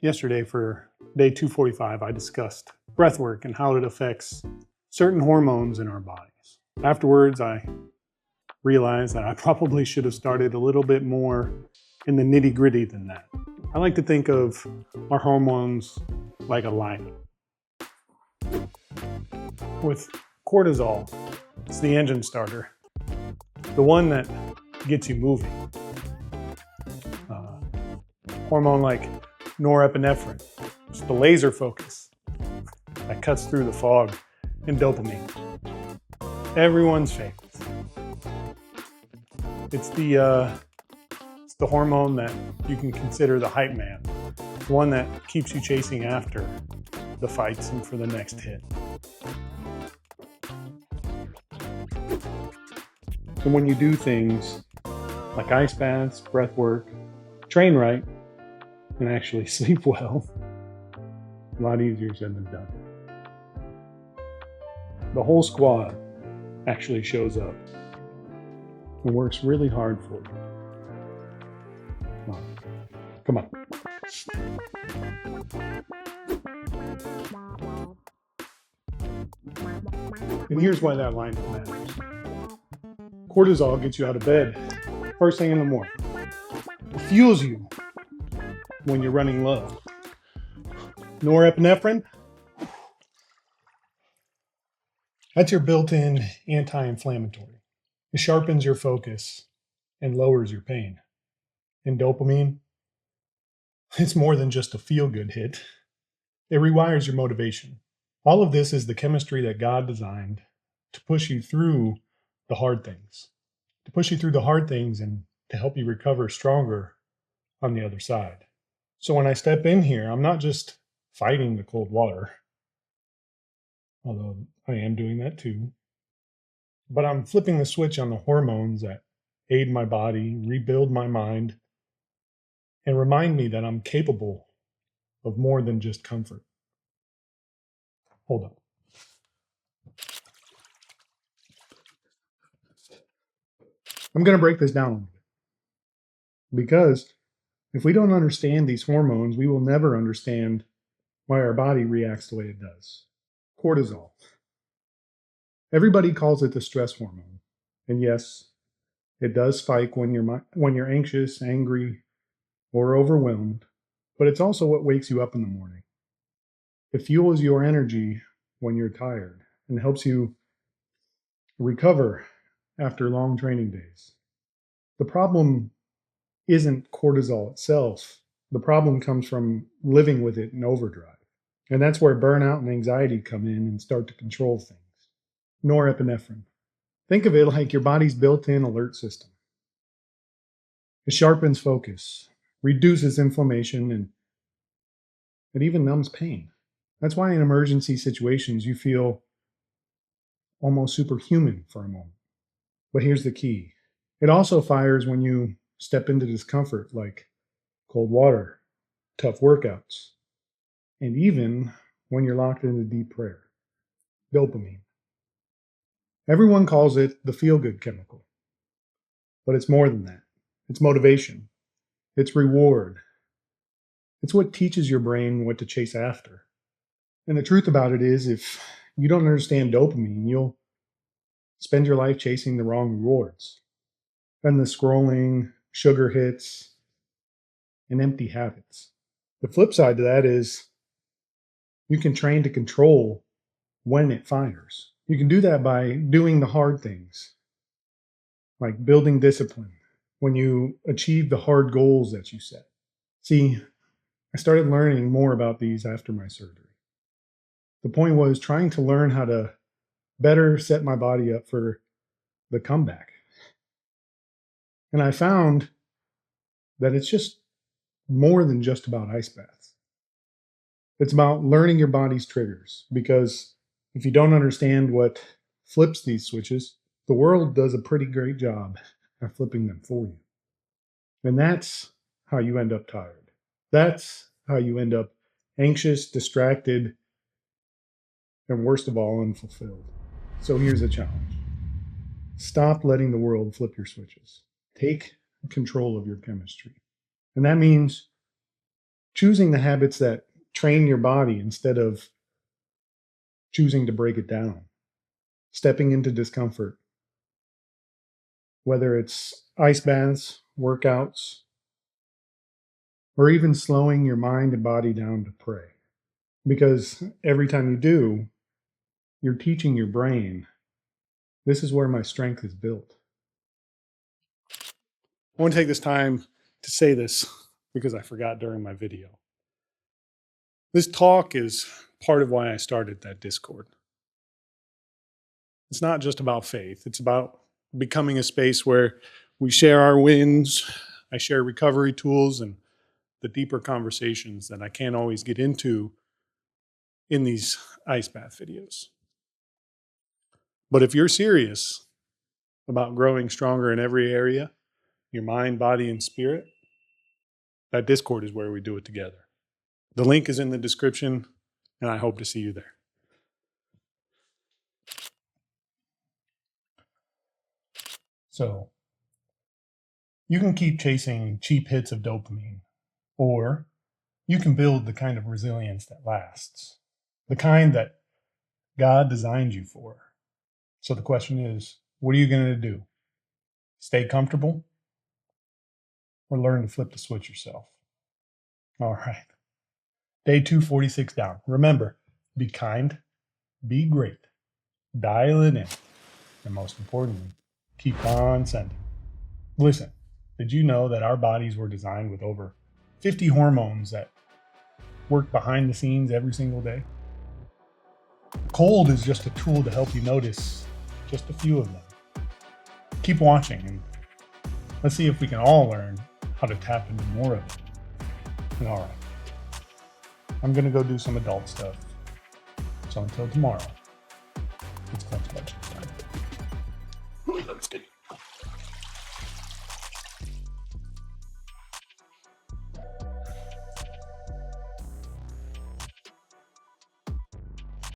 Yesterday for day 245, I discussed breath work and how it affects certain hormones in our bodies. Afterwards, I realized that I probably should have started a little bit more in the nitty gritty than that. I like to think of our hormones like a lineup. With cortisol, it's the engine starter, the one that gets you moving. Hormone like norepinephrine, it's the laser focus that cuts through the fog, and dopamine, everyone's favorite. It's the hormone that you can consider the hype man, the one that keeps you chasing after the fights and for the next hit. And when you do things like ice baths, breath work, train right, and actually sleep well, a lot easier said than done. The whole squad actually shows up and works really hard for you. Come on. And here's why that line matters. Cortisol gets you out of bed first thing in the morning. It fuels you when you're running low. Norepinephrine, that's your built-in anti-inflammatory. It sharpens your focus and lowers your pain. And dopamine, it's more than just a feel-good hit. It rewires your motivation. All of this is the chemistry that God designed to push you through the hard things. To push you through the hard things and to help you recover stronger on the other side. So when I step in here, I'm not just fighting the cold water, although I am doing that too, but I'm flipping the switch on the hormones that aid my body, rebuild my mind, and remind me that I'm capable of more than just comfort. Hold on. I'm going to break this down a little bit. Because if we don't understand these hormones, we will never understand why our body reacts the way it does. Cortisol. Everybody calls it the stress hormone. And yes, it does spike when you're anxious, angry, or overwhelmed, but it's also what wakes you up in the morning. It fuels your energy when you're tired and helps you recover after long training days. The problem isn't cortisol itself. The problem comes from living with it in overdrive. And that's where burnout and anxiety come in and start to control things. Norepinephrine. Think of it like your body's built-in alert system. It sharpens focus, reduces inflammation, and it even numbs pain. That's why in emergency situations you feel almost superhuman for a moment. But here's the key. It also fires when you step into discomfort like cold water, tough workouts, and even when you're locked into deep prayer. Dopamine. Everyone calls it the feel-good chemical, but it's more than that. It's motivation. It's reward. It's what teaches your brain what to chase after. And the truth about it is, if you don't understand dopamine, you'll spend your life chasing the wrong rewards. And the scrolling, sugar hits, and empty habits. The flip side to that is you can train to control when it fires. You can do that by doing the hard things, like building discipline, when you achieve the hard goals that you set. See, I started learning more about these after my surgery. The point was trying to learn how to better set my body up for the comeback. And I found that it's just more than just about ice baths. It's about learning your body's triggers, because if you don't understand what flips these switches, the world does a pretty great job at flipping them for you. And that's how you end up tired. That's how you end up anxious, distracted, and worst of all, unfulfilled. So here's a challenge. Stop letting the world flip your switches. Take control of your chemistry. And that means choosing the habits that train your body instead of choosing to break it down, stepping into discomfort, whether it's ice baths, workouts, or even slowing your mind and body down to pray. Because every time you do, you're teaching your brain, this is where my strength is built. I want to take this time to say this because I forgot during my video. This talk is part of why I started that Discord. It's not just about faith. It's about becoming a space where we share our wins. I share recovery tools and the deeper conversations that I can't always get into in these ice bath videos. But if you're serious about growing stronger in every area, your mind, body, and spirit, that Discord is where we do it together. The link is in the description, and I hope to see you there. So, you can keep chasing cheap hits of dopamine, or you can build the kind of resilience that lasts, the kind that God designed you for. So the question is, what are you going to do? Stay comfortable or learn to flip the switch yourself? All right. Day 246 down. Remember, be kind, be great, dial it in, and most importantly, keep on sending. Listen, did you know that our bodies were designed with over 50 hormones that work behind the scenes every single day? Cold is just a tool to help you notice just a few of them. Keep watching and let's see if we can all learn how to tap into more of it. All right. I'm going to go do some adult stuff. So until tomorrow, it's Clutch Budget time. Let's get it.